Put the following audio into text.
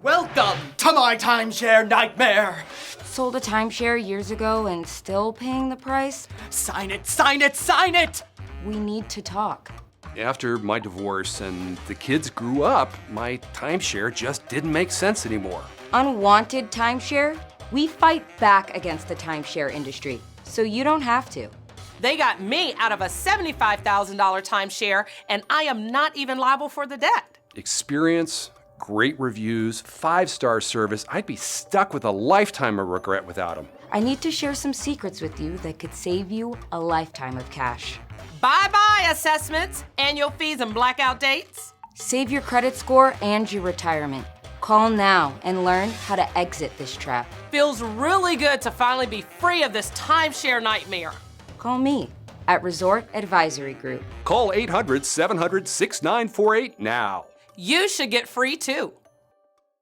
Welcome to my timeshare nightmare. Sold a timeshare years ago and still paying the price? Sign it, sign it, sign it! We need to talk. After my divorce and the kids grew up, my timeshare just didn't make sense anymore. Unwanted timeshare? We fight back against the timeshare industry, so you don't have to. They got me out of a $75,000 timeshare, and I am not even liable for the debt. Experience, great reviews, 5-star service. I'd be stuck with a lifetime of regret without them. I need to share some secrets with you that could save you a lifetime of cash. Bye-bye assessments, annual fees, and blackout dates. Save your credit score and your retirement. Call now and learn how to exit this trap. Feels really good to finally be free of this timeshare nightmare. Call me at Resort Advisory Group. Call 800-700-6948 now. You should get free too.